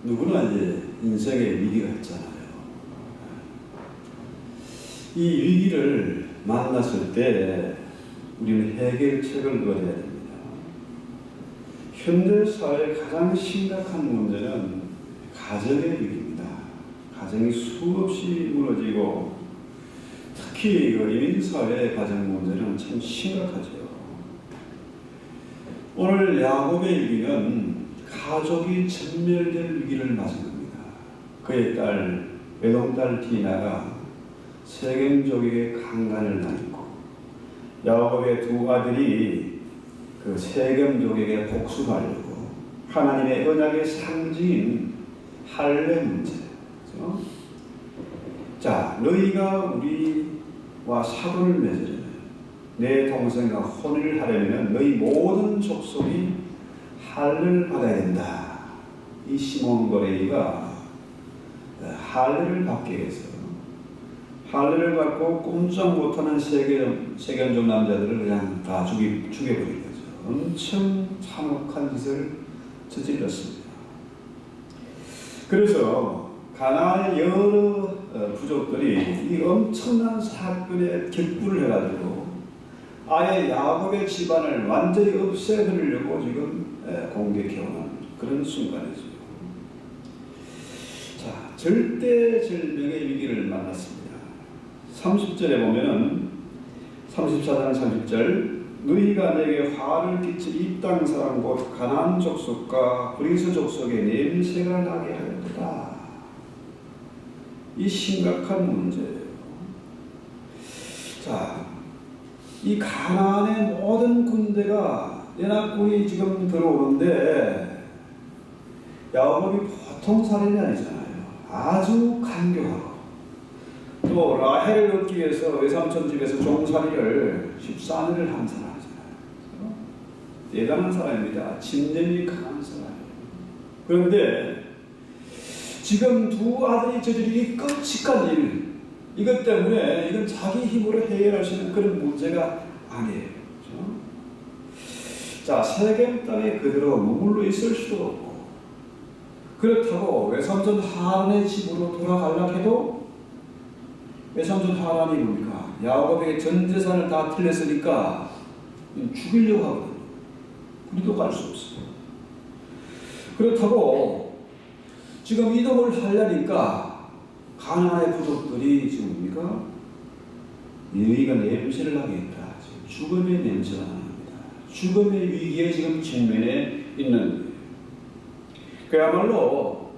누구나 이제 인생에 위기가 있잖아요. 이 위기를 만났을 때 우리는 해결책을 얻어야 됩니다. 현대 사회의 가장 심각한 문제는 가정의 위기입니다. 가정이 수없이 무너지고 특히 이민사회의 가정 문제는 참 심각하죠. 오늘 야곱의 위기는 가족이 전멸될 위기를 맞은 겁니다. 그의 딸, 외동딸 디나가 세겜족에게 강간을 당했고 야곱의 두 아들이 그 세겜족에게 복수하려고 하나님의 언약의 상징인 할례 문제. 그렇죠? 자, 너희가 우리와 사도를 맺으려면 내 동생과 혼인을 하려면 너희 모든 족속이 할례를 받아야 된다. 이 시몬 거래이가 할례를 받기 위해서 할례를 받고 꼼짝 못하는 세겜족 남자들을 그냥 다 죽여버린 거죠. 엄청 참혹한 짓을 저질렀습니다. 그래서 가나안의 여러 부족들이 이 엄청난 사건에 격분을 해가지고 아예 야곱의 집안을 완전히 없애버리려고 지금 공격해오는 그런 순간이죠. 자, 절대절명의 위기를 만났습니다. 30절에 보면은 34장 30절 너희가 내게 화를 끼칠 이 땅 사람 곧 가나안 족속과 브리스 족속의 냄새가 나게 하였도다. 이 심각한 문제예요. 자, 이 가나안의 모든 군대가 연합군이 지금 들어오는데 야곱이 보통 사람이 아니잖아요. 아주 간교하고 또 라헬을 얻기 위해서 외삼촌 집에서 종살이를 14년을 한 사람이잖아요. 대단한 사람입니다. 집념이 강한 사람이에요. 그런데 지금 두 아들이 저지르기 끔찍한 일, 이것 때문에 이건 자기 힘으로 해결할 수 있는 그런 문제가 아니에요. 그렇죠? 자, 세겜 땅에 그대로 머물러 있을 수도 없고 그렇다고 외삼촌 하란의 집으로 돌아가려고 해도 외삼촌 하란이 뭡니까? 야곱에게 전 재산을 다 틀렸으니까 죽이려고 하거든요. 우리도 갈 수 없어요. 그렇다고 지금 이동을 하려니까 가나안의 부족들이 지금 뭡니까? 너희가 냄새를 하겠다. 죽음의 냄새가 납니다. 죽음의 위기에 지금 직면해 있는 거예요. 그야말로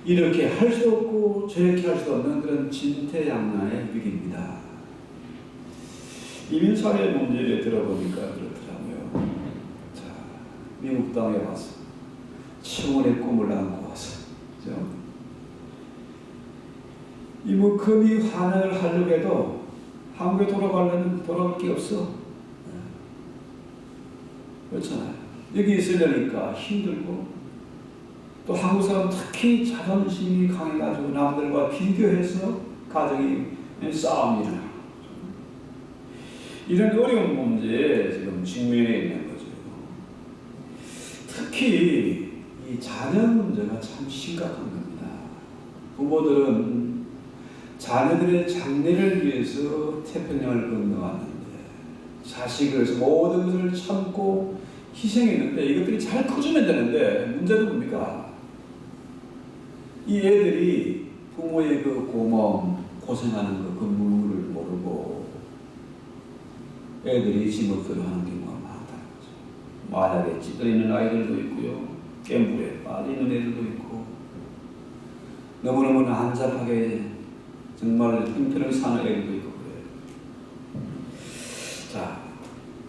이렇게 할 수 없고 저렇게 할 수 없는 그런 진퇴양난의 위기입니다. 이민사회 문제를 들어보니까 그렇더라고요. 자, 미국 땅에 와서 청원의 꿈을 안고 와서 그죠? 이 뭐 금이 환영을 하려고 해도 한국에 돌아가려면 돌아갈 게 없어. 그렇잖아요. 여기 있으려니까 힘들고 또 한국 사람 특히 자존심이 강해가지고 남들과 비교해서 가정이 싸움이 일어나고 이런 어려운 문제에 지금 직면해 있는 거죠. 특히 이 자녀 문제가 참 심각한 겁니다. 부모들은 자녀들의 장래를 위해서 태평양을 건너왔는데 자식을 위해서 모든 것을 참고 희생했는데 이것들이 잘 커주면 되는데 문제는 뭡니까? 이 애들이 부모의 그 고마움, 고생하는 그 눈물을 모르고 애들이 지멋대로 하는 경우가 많다는 거죠. 마약에 찌들어 있는 아이들도 있고요. 갬블에 빠져있는 애들도 있고 너무너무 난잡하게 정말 형편을 사는 애들도 있고 그래요. 자,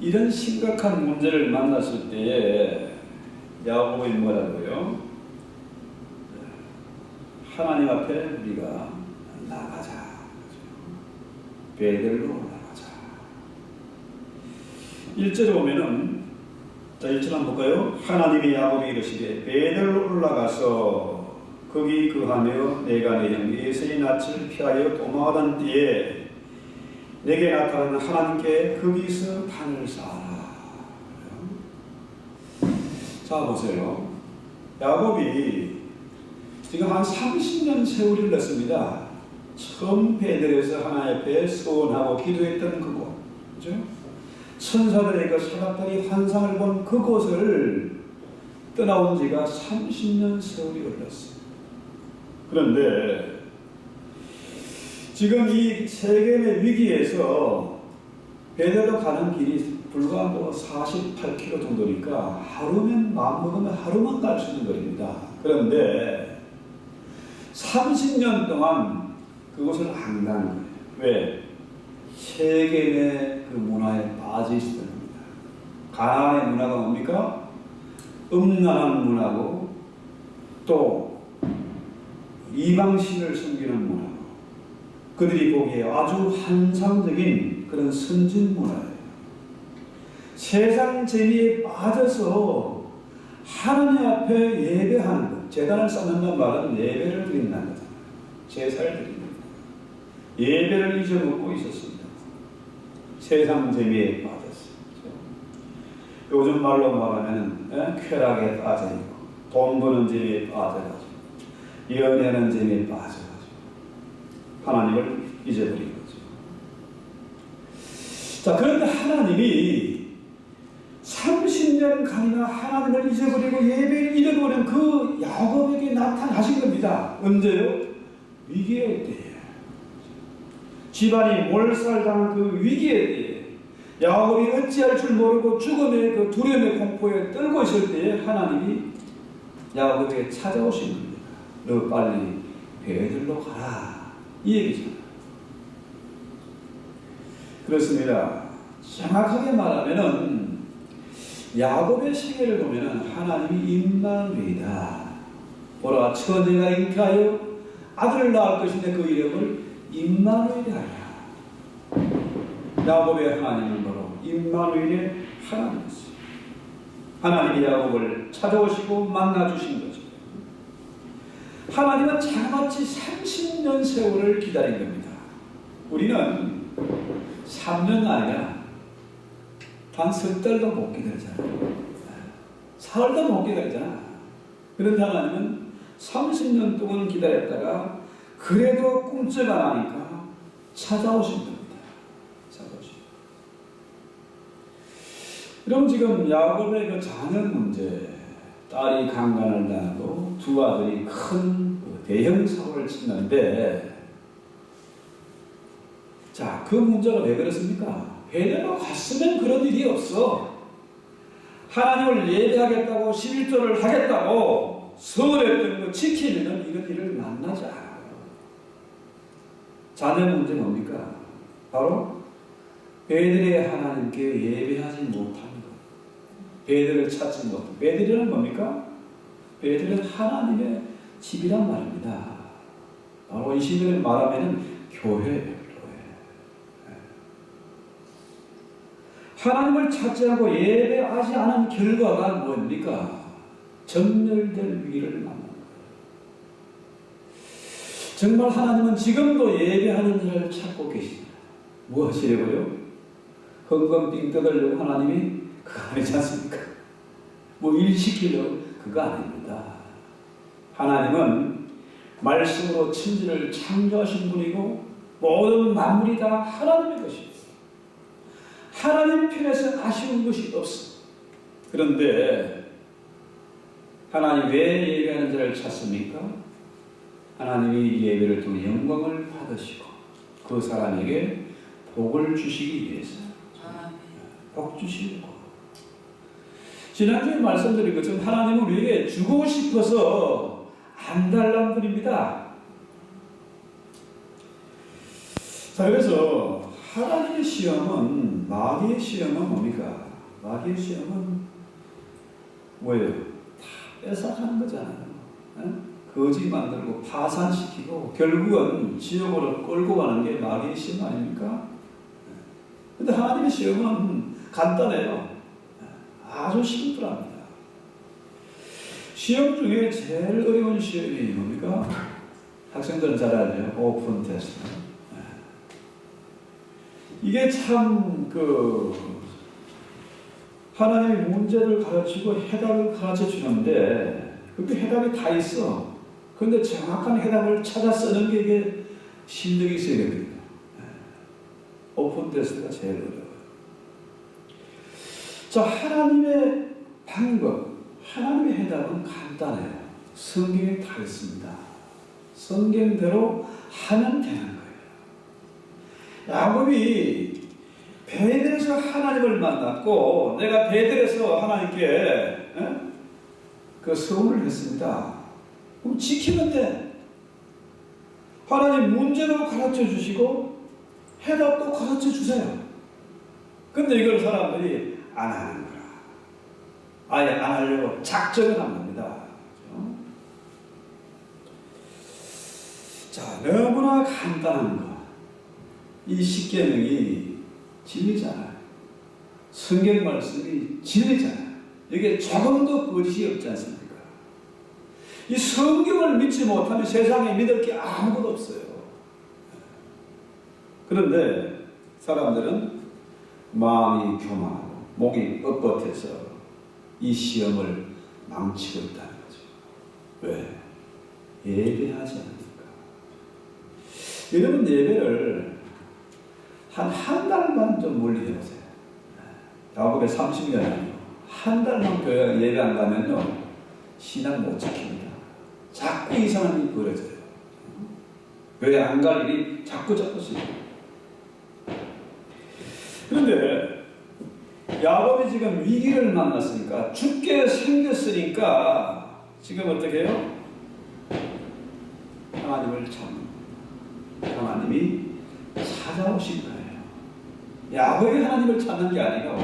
이런 심각한 문제를 만났을 때에 야곱이 뭐라고요? 하나님 앞에 우리가 나가자. 베델로 올라가자. 1절에 보면은 자, 1절 한번 볼까요? 하나님이 야곱에게 이르시되 베델로 올라가서 거기 거하며 내가 내 형 에서의 낯을 피하여 도망하던 때에 내게 나타나는 하나님께 거기서 판을 쌓아라. 자, 보세요. 야곱이 지금 한 30년 세월이 흘렀습니다. 처음 베들에서 하나님 앞에 서원하고 기도했던 그곳, 그죠? 천사들의 그 사각다리 환상을 본 그곳을 떠나온 지가 30년 세월이 흘렀습니다. 그런데 지금 이 세계의 위기에서 베델로 가는 길이 불과 뭐 48km 정도니까 하루면 마음먹으면 하루만 갈 수 있는 거리입니다. 그런데 30년 동안 그곳을 안 가는 거예요. 왜? 세계의 그 문화에 빠져 있었던 겁니다. 가나안의 문화가 뭡니까? 음란한 문화고 또 이방신을 섬기는 문화고 그들이 보기에 아주 환상적인 그런 선진 문화예요. 세상 재미에 빠져서 하나님 앞에 예배하는 것, 제단을 쌓는다는 말은 예배를 드린다는 거잖아요. 제사를 드립니다. 예배를 잊어먹고 있었습니다. 세상 재미에 빠졌어요. 요즘 말로 말하면 쾌락에 빠져있고 돈 버는 재미에 빠져가지고 연애하는 재미에 빠져가지고 하나님을 잊어버린 거죠. 자, 그런데 하나님이 30년간이나 하나님을 잊어버리고 예배를 잃어버린 그 야곱에게 나타나신 겁니다. 언제요? 위기의 때에. 집안이 몰살당한 그 위기의 때에 야곱이 어찌할 줄 모르고 죽음의 그 두려움의 공포에 떨고 있을 때에 하나님이 야곱에게 찾아오신 겁니다. 너 빨리 베들로 가라. 이 얘기잖아요. 그렇습니다. 정확하게 말하면은 야곱의 세계를 보면은 하나님이 임마누엘이다. 보라, 처녀가 잉태하여 아들을 낳을 것인데 그 이름을 임마누엘이라. 야곱의 하나님은 바로 임마누엘의 하나님이었어요. 하나님이 야곱을 찾아오시고 만나주신 거죠. 하나님은 자그마치 30년 세월을 기다린 겁니다. 우리는 3년 아니라 단 석 달도 못 기다리잖아. 사흘도 못 기다리잖아. 그런데 하나님은 30년 동안 기다렸다가 그래도 꿈쩍 안 하니까 찾아오신 겁니다. 찾아오신. 그럼 지금 야곱의 그 자녀 문제, 딸이 강간을 당하고 두 아들이 큰 대형 사고를 치는데, 자, 그 문제가 왜 그렇습니까? 베델로 갔으면 그런 일이 없어. 하나님을 예배하겠다고 11조를 하겠다고 서울했던 거 지키면 이런 일을 만나지 않아요. 자녀 문제 뭡니까? 바로 베델의 하나님께 예배하지 못한 것. 베델을 찾지 못한 것. 베델은 뭡니까? 베델은 하나님의 집이란 말입니다. 바로 이 시대를 말하면 교회예요. 하나님을 찾지 않고 예배하지 않은 결과가 뭡니까? 정멸될 위기를 만난 거예요. 정말 하나님은 지금도 예배하는 자를 찾고 계십니다. 뭐 하시려고요? 흥건빙 떠들려고 하나님이 그거 아니지 않습니까? 뭐 일 시키려고 그거 아닙니다. 하나님은 말씀으로 천지를 창조하신 분이고 모든 만물이 다 하나님의 것입니다. 하나님 편에서 아쉬운 것이 없어. 그런데 하나님 왜 예배하는 자를 찾습니까? 하나님이 예배를 통해 영광을 받으시고 그 사람에게 복을 주시기 위해서. 복 주시고. 지난주에 말씀드린 것처럼 하나님은 우리에게 주고 싶어서 안 달란 분입니다. 자, 그래서 하나님의 시험은, 마귀의 시험은 뭡니까? 마귀의 시험은 뭐예요? 다 뺏어가는 거잖아요. 거지 만들고 파산시키고 결국은 지옥으로 끌고 가는 게 마귀의 시험 아닙니까? 근데 하나님의 시험은 간단해요. 아주 심플합니다. 시험 중에 제일 어려운 시험이 뭡니까? 학생들은 잘 알죠. 오픈 테스트. 이게 참 하나님의 문제를 가르치고 해답을 가르쳐 주는데 그 해답이 다 있어. 그런데 정확한 해답을 찾아 쓰는 게 이게 실력이 있어야 됩니다. 오픈 테스트가 제일 어려워요. 자, 하나님의 방법, 하나님의 해답은 간단해요. 성경에 다 있습니다. 성경대로 하면 되는 거예요. 야곱이 베델에서 하나님을 만났고 내가 베델에서 하나님께 그 서원을 했습니다. 그럼 지키면 돼. 하나님 문제도 가르쳐 주시고 해답도 가르쳐 주세요. 근데 이걸 사람들이 안 하는 거야. 아예 안 하려고 작정을 안 합니다. 자, 너무나 간단한 거. 이 십계명이 진리잖아요. 성경 말씀이 진리잖아요. 이게 조금도 거짓이 없지 않습니까? 이 성경을 믿지 못하면 세상에 믿을 게 아무것도 없어요. 그런데 사람들은 마음이 교만하고 목이 뻣뻣해서 이 시험을 망치고 있다는 거죠. 왜? 예배하지 않으니까. 여러분 예배를 한 달만 좀 멀리 해보세요. 야곱의 30년이요. 한 달만 교회 예배 안 가면요. 신앙 못 지킵니다. 자꾸 이상한 일이 벌어져요. 교회 안 갈 일이 자꾸 생겨요. 그런데 야곱이 지금 위기를 만났으니까 죽게 생겼으니까 지금 어떻게 해요? 하나님을 찾는 하나님이 찾아오신 거예요. 야곱이 하나님을 찾는 게 아니고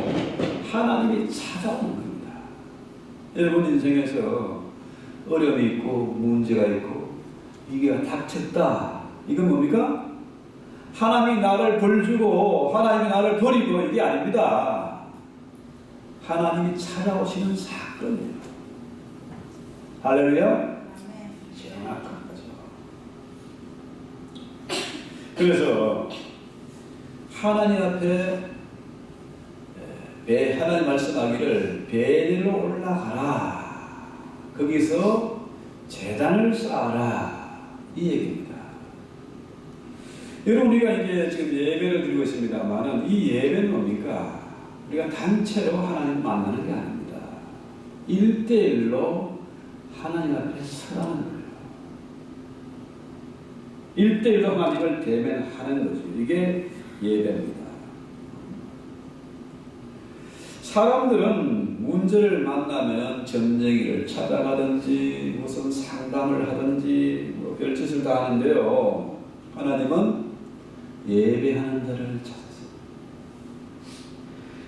하나님이 찾아오는 겁니다. 여러분 인생에서 어려움이 있고 문제가 있고 위기가 닥쳤다. 이건 뭡니까? 하나님이 나를 벌주고 하나님이 나를 버리고 이게 아닙니다. 하나님이 찾아오시는 사건이에요. 할렐루야. 정확한 거죠. 그래서 하나님 앞에 하나님 말씀하기를 베델로 올라가라. 거기서 제단을 쌓아라. 이 얘기입니다. 여러분 우리가 이제 지금 예배를 드리고 있습니다만은 이 예배는 뭡니까? 우리가 단체로 하나님 만나는 게 아닙니다. 1대1로 하나님 앞에 서라는 거예요. 1대1로 하나님을 대면하는 거죠. 이게 예배입니다. 사람들은 문제를 만나면 점쟁이를 찾아가든지 무슨 상담을 하든지 뭐 별짓을 다 하는데요. 하나님은 예배하는 자를 찾으세요.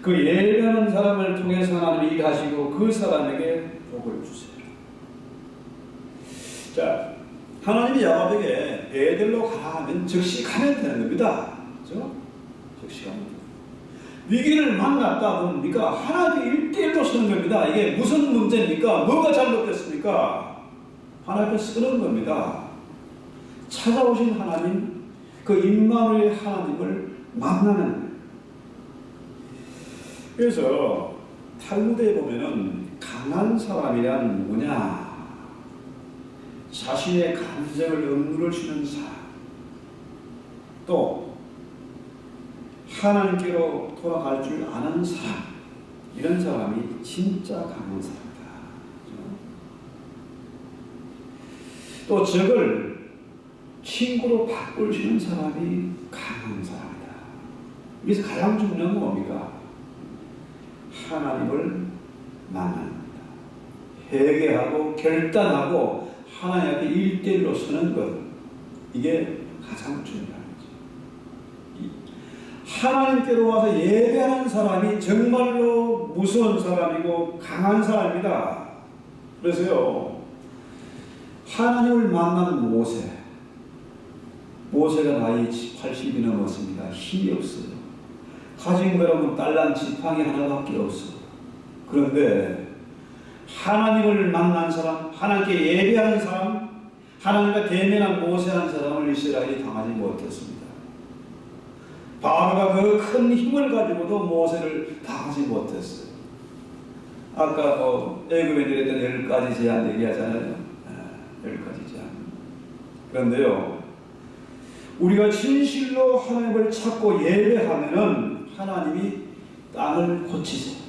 그 예배하는 사람을 통해서 하나님이 일하시고 그 사람에게 복을 주세요. 자, 하나님이 야곱에게 베델로 가라 하면 즉시 가면 되는 겁니다. 그렇죠? 즉시 가면 됩니다. 위기를 만났다 보니까 하나님이 1대1로 서는 겁니다. 이게 무슨 문제입니까? 뭐가 잘못됐습니까? 하나님 앞에 서는 겁니다. 찾아오신 하나님, 그 임마누엘 하나님을 만나는 거예요. 그래서 탈무드에 보면은 강한 사람이란 누구냐? 자신의 감정을 억누를 수 있는 사람, 또 하나님께로 돌아갈 줄 아는 사람, 이런 사람이 진짜 강한 사람이다. 또 적을 친구로 바꿀 수 있는 사람이 강한 사람이다. 여기서 가장 중요한 건 뭡니까? 하나님을 만나는 겁니다. 회개하고 결단하고 하나님 앞에 1대1로 서는 것, 이게 가장 중요한 거죠. 하나님께로 와서 예배하는 사람이 정말로 무서운 사람이고 강한 사람이다. 그래서요, 하나님을 만난 모세가 나이 80이 넘었습니다. 힘이 없어요. 가진 거라면 딸랑 지팡이 하나밖에 없어. 그런데 하나님을 만난 사람, 하나님께 예배하는 사람, 하나님과 대면한 모세한 사람을 이스라엘이 당하지 못했습니다. 바로가 그 큰 힘을 가지고도 모세를 당하지 못했어요. 아까 애굽에 내렸던 10가지 제한 얘기하잖아요. 10가지 제한. 그런데요, 우리가 진실로 하나님을 찾고 예배하면은 하나님이 땅을 고치세요.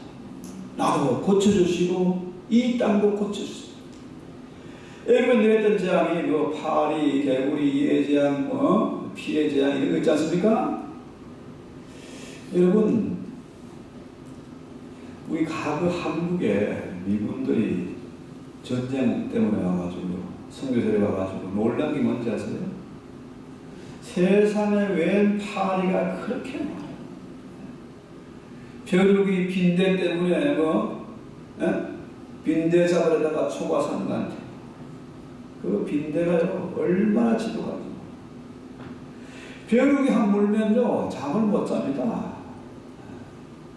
나도 고쳐주시고 이 땅도 고쳐주세요. 애굽에 내렸던 재앙이 뭐 파리, 개구리, 예재앙, 피해 재앙 이런 거 있지 않습니까? 여러분, 우리 과거 한국에 미군들이 전쟁 때문에 와가지고 선교사에 와가지고 놀란 게 뭔지 아세요? 세상에 웬 파리가 그렇게 많아요. 벼룩이 빈대 때문에 빈대 잡으려다가 초과산한테 그 빈대가요 얼마나 지도가 벼룩이 한 물면요 잠을 못 잡니다.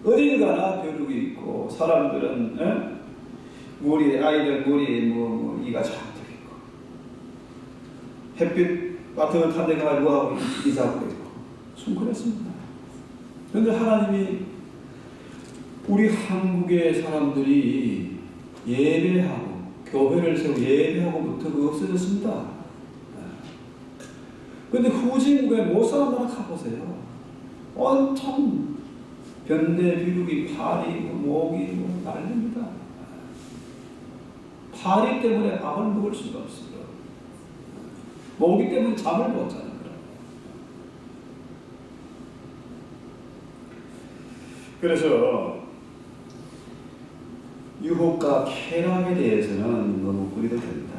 어딜 가나 벼룩이 있고 사람들은 아이들 머리에 이가 잔뜩 있고 햇빛 따뜻한 데 가서 뭐하고 이사하고 있고 숭그랬습니다. 그런데 하나님이 우리 한국의 사람들이 예배하고 교회를 세우고 예배하고부터 그거 없어졌습니다. 그런데 후진국에 못 사람들아 가보세요. 온통 변대, 비루기, 파리, 모기 난립니다. 파리 때문에 밥을 먹을 수가 없어요. 모기 때문에 잠을 못 자는 거예요. 그래서 유혹과 쾌락에 대해서는 너무 꾸리도 됩니다.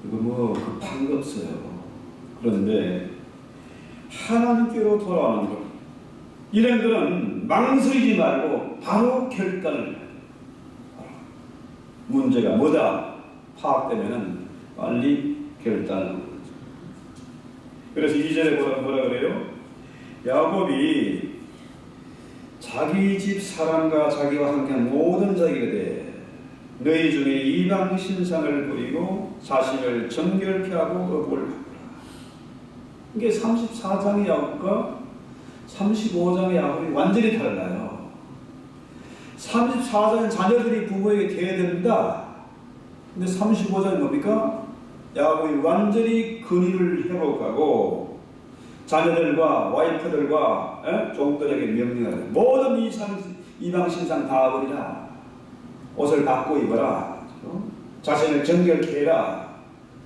이거 급한 거 없어요. 그런데 하나님께로 돌아오는 것, 이런 거는 망설이지 말고 바로 결단을 해요. 문제가 뭐다 파악되면은 빨리 결단을 하는 거죠. 그래서 2절에 뭐라 그래요? 야곱이 자기 집 사람과 자기와 함께한 모든 자에게 대해 너희 중에 이방 신상을 버리고 자신을 정결케 하고 업을 바꾸라. 이게 34장의 야곱과 35장의 야곱이 완전히 달라요. 34장은 자녀들이 부모에게 대해야 됩니다. 근데 35장은 뭡니까? 야곱이 완전히 근위를 회복하고 자녀들과 와이프들과 종들에게 명령하라. 모든 이방 신상 다 버리라. 옷을 바꿔 입어라. 자신을 정결케 해라.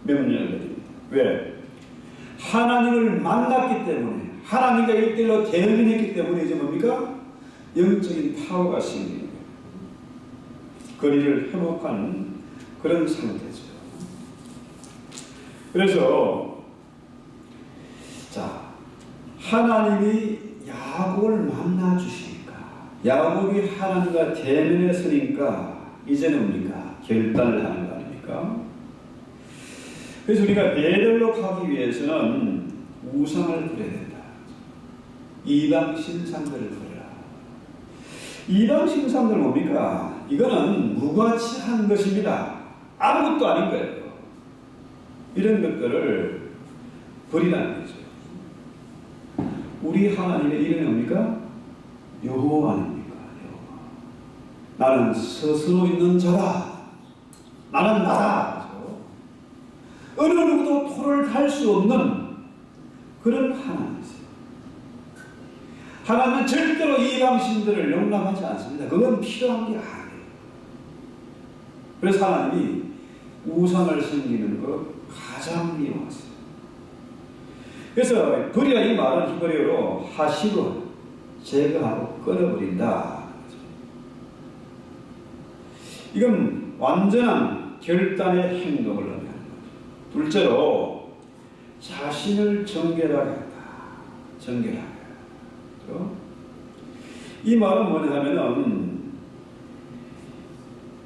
명령을 드립니다. 왜? 하나님을 만났기 때문에, 하나님과 일대일로 대면했기 때문에 이제 뭡니까? 영적인 파워가 생기는 거예요. 거리를 회복하는 그런 상태죠. 그래서 하나님이 야곱을 만나 주시니까, 야곱이 하나님과 대면에 서니까 이제는 뭡니까? 결단을 하는 거 아닙니까? 그래서 우리가 베델로 가기 위해서는 우상을 버려야 된다. 이방 신상들을 버려라. 이방 신상들 뭡니까? 이거는 무가치한 것입니다. 아무것도 아닌 거예요. 이런 것들을 버리라는 거죠. 우리 하나님의 이름이 뭡니까? 여호와 아닙니까? 여호와. 나는 스스로 있는 자다. 나는 나다. 어느 누구도 토를 달 수 없는 그런 하나님이세요. 하나님은 절대로 이방신들을 용납하지 않습니다. 그건 필요한 게 아니에요. 그래서 하나님이 우상을 섬기는 것 가장 미워하세요. 그래서 버리라 이 말은 히브리어로 하시고 제거하고 끊어버린다. 이건 완전한 결단의 행동을 의미하는 거죠. 둘째로 자신을 정결하게 한다. 정결하게. 그렇죠? 이 말은 뭐냐면은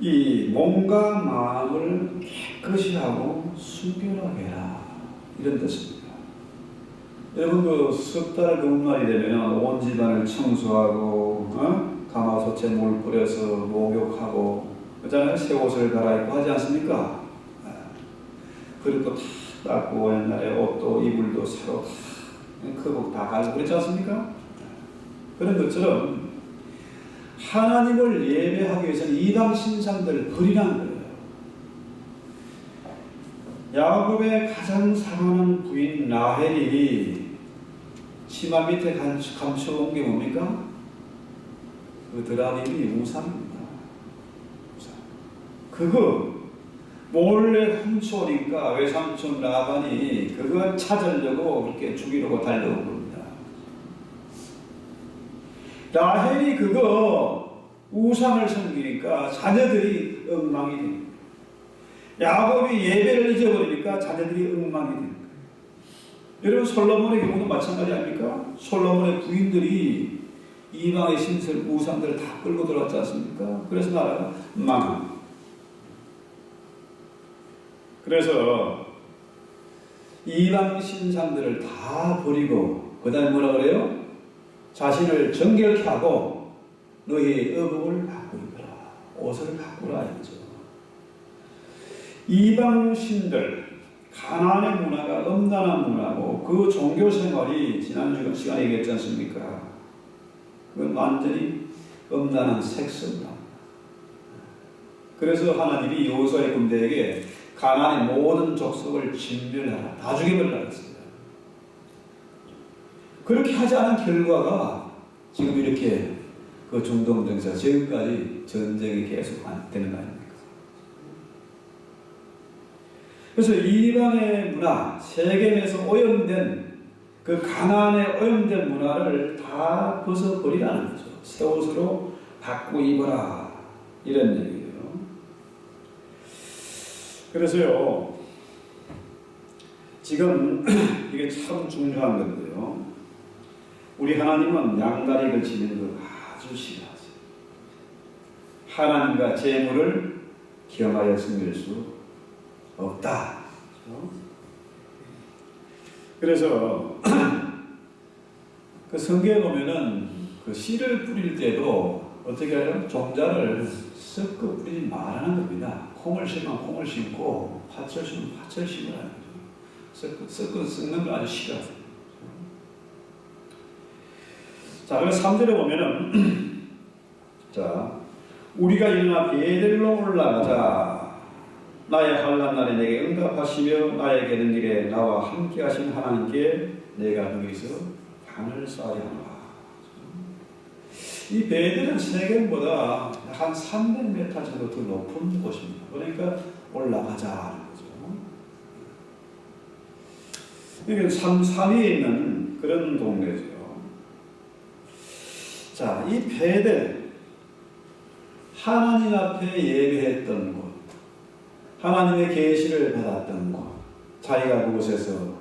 이 몸과 마음을 깨끗이 하고 순결하게 해라. 이런 뜻입니다. 여러분 그 석 달 금날이 되면 온 집안을 청소하고 가마솥에 물 뿌려서 목욕하고 그잖아요. 새 옷을 갈아입고 하지 않습니까? 그릇도 다 닦고 옛날에 옷도 이불도 새로 다 거북 다 갈고 그랬지 않습니까? 그런 것처럼 하나님을 예배하기 위해서는 이방 신상들을 버리라는 거예요. 야곱의 가장 사랑하는 부인 라헬이 치마 밑에 감춰온 게 뭡니까? 그 드라님이 우상입니다. 우상. 그거 몰래 훔쳐오니까 외삼촌 라반이 그거 찾으려고 그렇게 죽이려고 달려온 겁니다. 라헬이 그거 우상을 섬기니까 자녀들이 엉망이 됩니다. 야곱이 예배를 잊어버리니까 자녀들이 엉망이 됩니다. 여러분 솔로몬의 경우도 마찬가지 아닙니까? 솔로몬의 부인들이 이방의 신설 우상들을 다 끌고 들어왔지 않습니까? 그래서 나라가 망합니다. 그래서 이방 신상들을 다 버리고 그 다음에 뭐라 그래요? 자신을 정결케 하고 너희 의복을 바꾸라. 옷을 바꾸라 이거죠. 이방 신들 가나안의 문화가 음란한 문화고 그 종교 생활이 지난 시간에 얘기했지 않습니까? 그건 완전히 음란한 섹스 문화입니다. 그래서 하나님이 여호수아의 군대에게 가나안의 모든 족속을 진멸하라. 다 죽여버리라 했습니다. 그렇게 하지 않은 결과가 지금 이렇게 그 중동 정세가 지금까지 전쟁이 계속 되는 거 아닙니까? 그래서 이방의 문화, 세겜에서 오염된 그 가나안의 오염된 문화를 다 벗어버리라는 거죠. 새 옷으로 바꾸고 입어라. 이런 얘기예요. 그래서요, 지금 이게 참 중요한 건데요. 우리 하나님은 양다리 걸치는 걸 아주 싫어하세요. 하나님과 재물을 겸하여 섬길 수 없다. 그래서 그 성경에 보면은 그 씨를 뿌릴 때도 어떻게 하냐면 종자를 섞어 뿌리지 말라는 겁니다. 콩을 심으면 콩을 심고 팥을 심으면 팥을 심으라는 거죠. 섞어 섞는 걸 아주 싫어하세요. 자, 그래서 3절에 보면은 자, 우리가 일어나 베델로 올라가자. 나의 환난 날에 내게 응답하시며 나의 가는 길에 나와 함께 하신 하나님께 내가 거기서 단을 쌓아야 하노라. 이 베델은 세겜보다 한 300m 정도 더 높은 곳입니다. 그러니까 올라가자 하는 거죠. 이게 산 위에 있는 그런 동네죠. 자, 이 베델, 하나님 앞에 예배했던 곳, 하나님의 계시를 받았던 곳, 자기가 그곳에서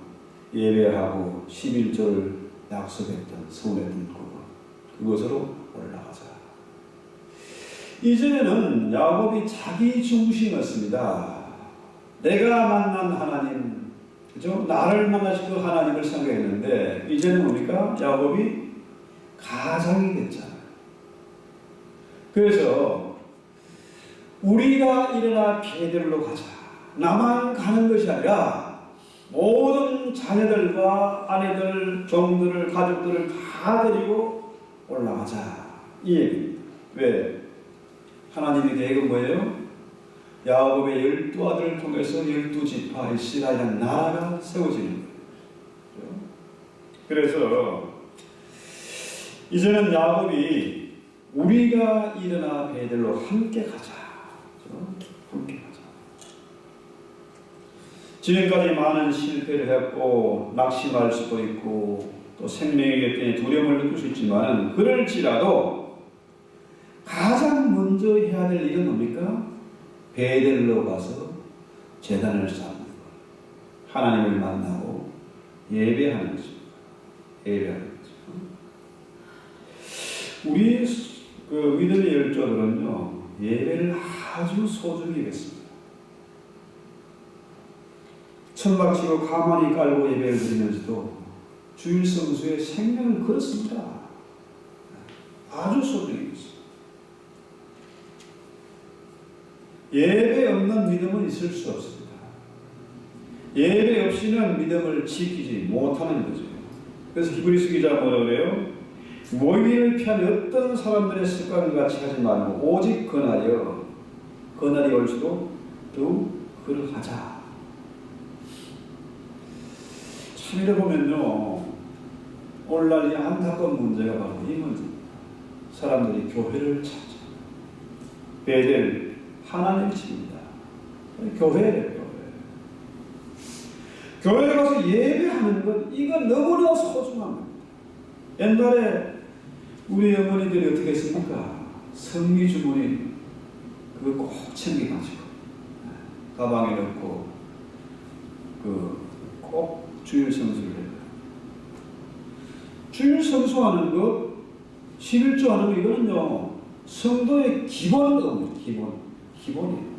예배하고 11조를 약속했던, 서운했던 그곳으로 올라가자. 이전에는 야곱이 자기 중심이었습니다. 내가 만난 하나님, 그죠? 나를 만나신 그 하나님을 생각했는데, 이제는 뭡니까? 야곱이 가장이 됐잖아요. 그래서 우리가 일어나 베델로 가자. 나만 가는 것이 아니라 모든 자녀들과 아내들, 종들을, 가족들을 다 데리고 올라가자. 이 얘기입니다. 왜? 하나님이 계획은 뭐예요? 야곱의 12아들을 통해서 12지파 이스라엘 나라가 세워지는 거예요. 그래서 이제는 야곱이 우리가 일어나 베델로 함께 가자. 함께 가자. 지금까지 많은 실패를 했고 낙심할 수도 있고 또 생명의 곁에 두려움을 느낄 수 있지만 그럴지라도 가장 먼저 해야 될 일은 뭡니까? 베델로 가서 제단을 쌓는 것. 하나님을 만나고 예배하는 것입니다. 예배하는 거죠. 우리 그 믿음의 열조들은요, 예배를 아주 소중히 했습니다. 천막치고 가만히 깔고 예배를 드리면서도 주일 성수에 생명을 걸었습니다. 아주 소중히 했습니다. 예배 없는 믿음은 있을 수 없습니다. 예배 없이는 믿음을 지키지 못하는 거죠. 그래서 히브리서 기자가 뭐라고 그래요? 모임을 피한 어떤 사람들의 습관과 같이 하지 말고 오직 그날이 올수록 더욱 그러하자. 참 이래 보면요, 오늘날 이 안타까운 문제가 바로 이 문제입니다. 사람들이 교회를 찾죠. 베델 하나님 집입니다. 교회예요. 교회에 가서 예배하는 것, 이건 너무나 소중한 겁니다. 옛날에 우리 어머니들이 어떻게 했습니까? 성미 주머니 그거 꼭 챙겨가지고 가방에 넣고 꼭 주일 성수를 해요. 주일 성수하는 것, 11조 하는 것, 이거는요 성도의 기본 의무예요. 기본이에요.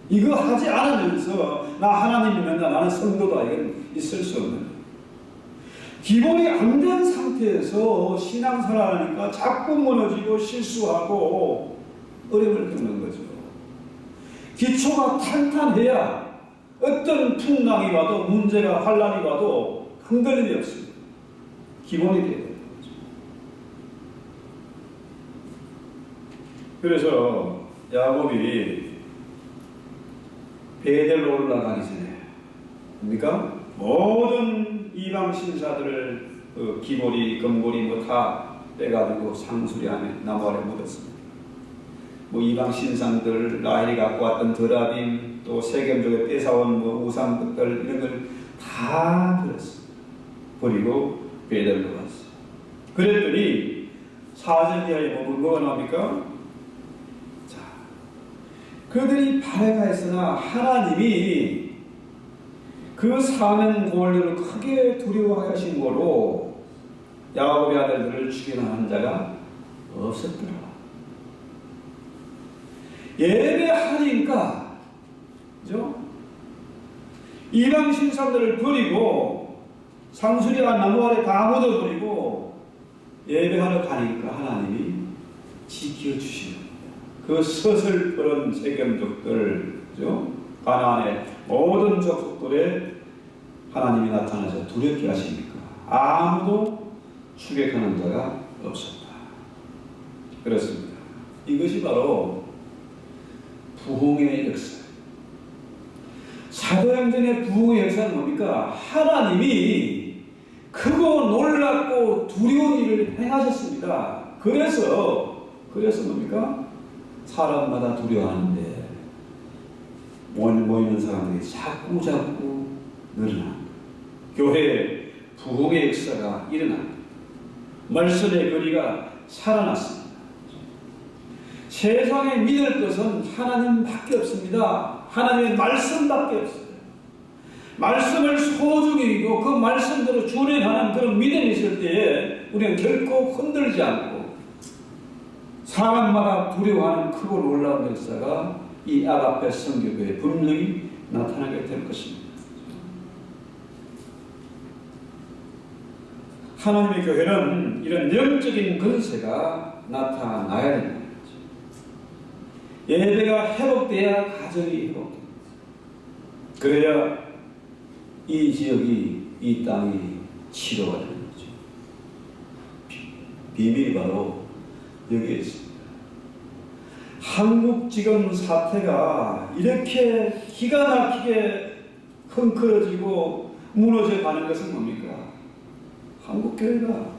이거 하지 않으면서 나 하나님 믿는다, 나는 성도다, 이건 있을 수 없는 거예요. 기본이 안 된 상태에서 신앙생활하니까 자꾸 무너지고 실수하고 어려움을 겪는 거죠. 기초가 탄탄해야 어떤 풍랑이 와도, 문제가 환란이 와도 흔들림이 없습니다. 기본이 되어야 되는 거죠. 그래서 야곱이 베델로 올라가기 전에 뭡니까? 모든 이방 신사들을 귀고리, 금고리 뭐 다 빼가지고 상수리 안에 나무 아래 묻었습니다. 뭐 이방 신상들, 라헬이 갖고 왔던 드라빔, 또 세겜족에 뺏어온 뭐 우상들 이런 걸 다 버렸습니다. 버리고 베델로 갔어요. 그랬더니 4절 이하에 보면 뭐가 나옵니까? 자, 그들이 발해가했으나 하나님이 그 사는 고을들을 크게 두려워하신 거로 야곱의 아들들을 죽이는 자가 없었더라. 예배하니까, 그죠? 이방 신사들을 버리고 상수리와 나무 아래 다 묻어버리고 예배하러 가니까 하나님이 지켜주시는 겁니다. 그 서슬퍼런 세겜족들, 그죠? 가나안의 모든 족속들에 하나님이 나타나서 두렵게 하시니까 아무도 추격하는 자가 없었다. 그렇습니다. 이것이 바로 부흥의 역사. 사도행전의 부흥의 역사는 뭡니까? 하나님이 크고 놀랍고 두려운 일을 행하셨습니다. 그래서 뭡니까? 사람마다 두려워하는데 모이는 사람들이 자꾸 늘어납니다. 교회에 부흥의 역사가 일어납니다. 말씀의 거리가 살아났습니다. 세상에 믿을 것은 하나님밖에 없습니다. 하나님의 말씀밖에 없어요. 말씀을 소중히 여기고 그 말씀대로 준행하는 그런 믿음이 있을 때에 우리는 결코 흔들지 않고 사람마다 두려워하는 크고 놀라운 역사가 이 아가페 성교회에 분명히 나타나게 될 것입니다. 하나님의 교회는 이런 영적인 건세가 나타나야 된다. 예배가 회복돼야 가정이 회복됩니다. 그래야 이 지역이, 이 땅이 치료가 되는 거죠. 비밀이 바로 여기에 있습니다. 한국 지금 사태가 이렇게 기가 막히게 헝클어지고 무너져 가는 것은 뭡니까? 한국교회가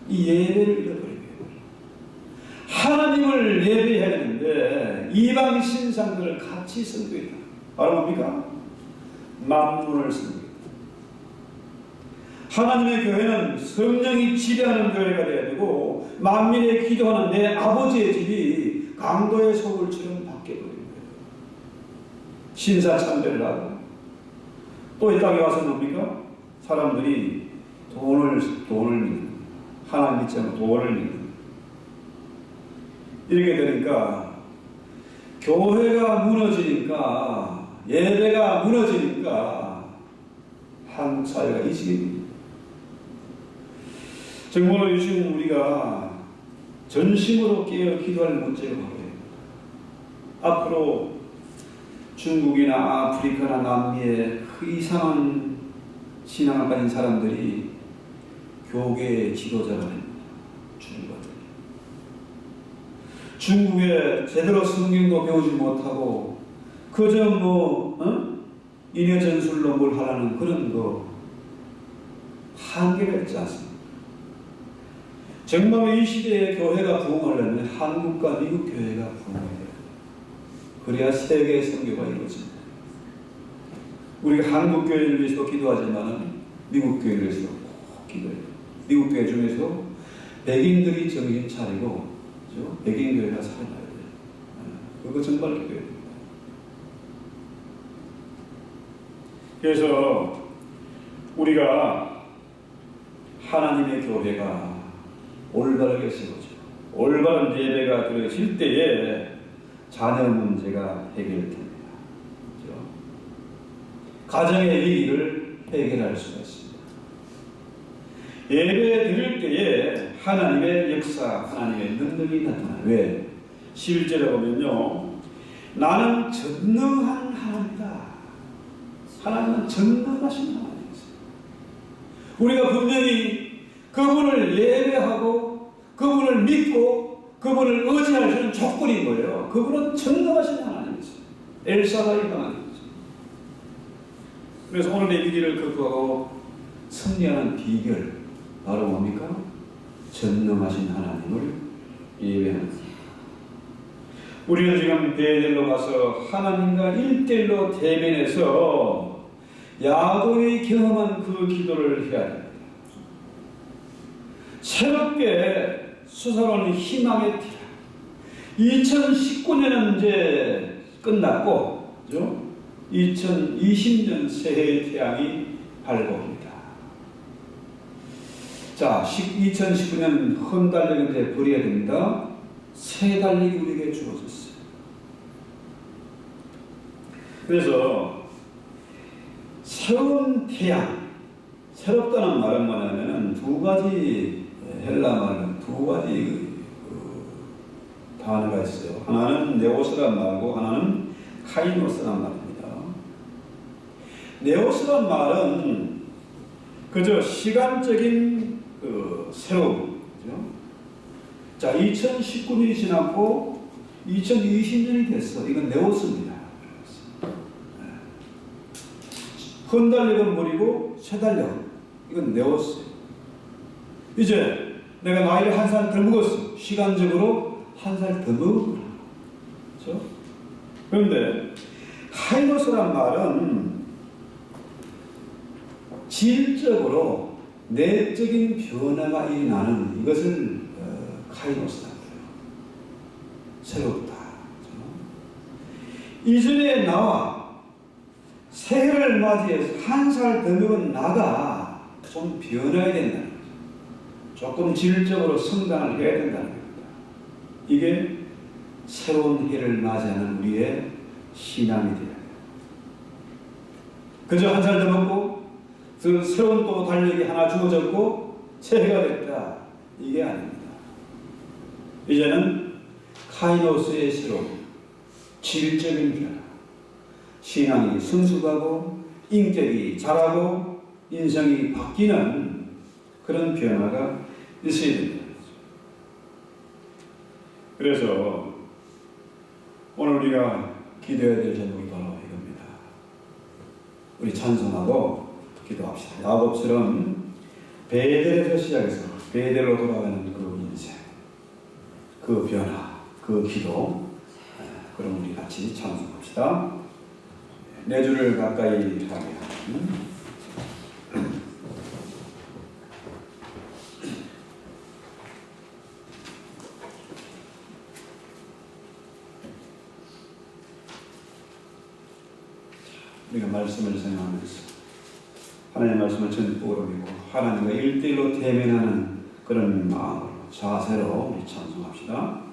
이 예배를 잃어버리게 하나님을 예배해야 되는데 이방 신상들을 같이 섬기다. 바로 뭡니까? 만물을 섬기다. 하나님의 교회는 성령이 지배하는 교회가 되어야 되고 만민의 기도하는 내 아버지의 집이 강도의 소굴처럼 바뀌어버린 거예요. 신사 참배를 하고 또 이 땅에 와서 뭡니까? 사람들이 돈을 믿는, 하나님 믿지 않고 돈을 믿는. 이렇게 되니까 교회가 무너지니까, 예배가 무너지니까 한국 사회가 이 지경입니다. 정말로 요즘 우리가 전심으로 깨어 기도할 문제가 바로 앞으로 중국이나 아프리카나 남미에 그 이상한 신앙을 가진 사람들이 교계의 지도자가 됩니다. 중국에 제대로 성경도 배우지 못하고 그저 인여전술로 뭘 하라는 그런 한계가 있지 않습니까? 정말 이 시대의 교회가 부흥하려면 한국과 미국 교회가 부흥해야 돼요. 그래야 세계 선교가 이루어집니다. 우리가 한국 교회를 위해서 기도하지만 미국 교회를 위해서 꼭 기도해요. 미국 교회 중에서 백인들이 정신 차리고 그렇죠? 백인 교회가 살아나야 돼요. 그거 정말 기도해야 됩니다. 그래서 우리가 하나님의 교회가 올바르게 세워져 올바른 예배가 드려질 때에 자녀 문제가 해결됩니다. 그렇죠? 가정의 위기를 해결할 수가 있습니다. 예배 드릴 때에 하나님의 역사, 하나님의 능력이 나타나요. 왜? 실제로 보면요, 나는 전능한 하나님이다. 하나님은 전능하신 하나님이세요. 우리가 분명히 그분을 예배하고 그분을 믿고 그분을 의지할 수 있는 조건인 거예요. 그분은 전능하신 하나님이세요. 엘사다이 하나님이세요. 그래서 오늘의 위기를 극복하고 승리하는 비결 바로 뭡니까? 전능하신 하나님을 예배하는 것. 우리는 지금 베델로 가서 하나님과 1대1로 대면해서 야곱이 경험한 그 기도를 해야 됩니다. 새롭게 수사로운 희망의 티라. 2019년은 이제 끝났고, 그죠? 2020년 새해의 태양이 밝아옵니다. 자, 2019년 험달력은 이제 버려야 됩니다. 새 달력이 우리에게 주어졌어요. 그래서 새로운 태양, 새롭다는 말은 뭐냐면은 두 가지 헬라 말은 두 가지 단어가 있어요. 하나는 네오스란 말고 하나는 카이노스란 말입니다. 네오스란 말은 그저 시간적인 새로움. 그죠? 자, 2019년이 지났고 2020년이 됐어. 이건 네오스입니다. 헌달력은 버리고 새달력. 이건 네오스. 이제 내가 나이를 한 살 더 먹었어. 시간적으로 한 살 더 먹었구나. 그렇죠? 그런데 카이노스란 말은 질적으로 내적인 변화가 일어나는 이것을 카이노스라고 해요. 새롭다. 이전에 나와 새해를 맞이해서 한 살 더 먹은 나가 좀 변해야 된다는 거죠. 조금 질적으로 성장을 해야 된다는 겁니다. 이게 새로운 해를 맞이하는 우리의 신앙이 되어야 돼요. 그저 한 살 더 먹고 새로운 또 달력이 하나 주어졌고 새해가 됐다. 이게 아닙니다. 이제는 카이노스의 새로운 질적인 변화, 신앙이 성숙하고 인격이 자라고 인생이 바뀌는 그런 변화가 있어야 됩니다. 그래서 오늘 우리가 기도해야 될 제목이 바로 이겁니다. 우리 찬송하고 기도합시다. 야곱처럼 베델에서 시작해서 베델로 돌아가는 그 인생, 그 변화, 그 기도. 그럼 우리 같이 찬송합시다. 내 주를 가까이 하게 하는 우리가 말씀을 생각하면서 하나님의 말씀을 전폭으로 믿고 하나님과 1대1로 대면하는 그런 마음으로 자세로 우리 찬송합시다.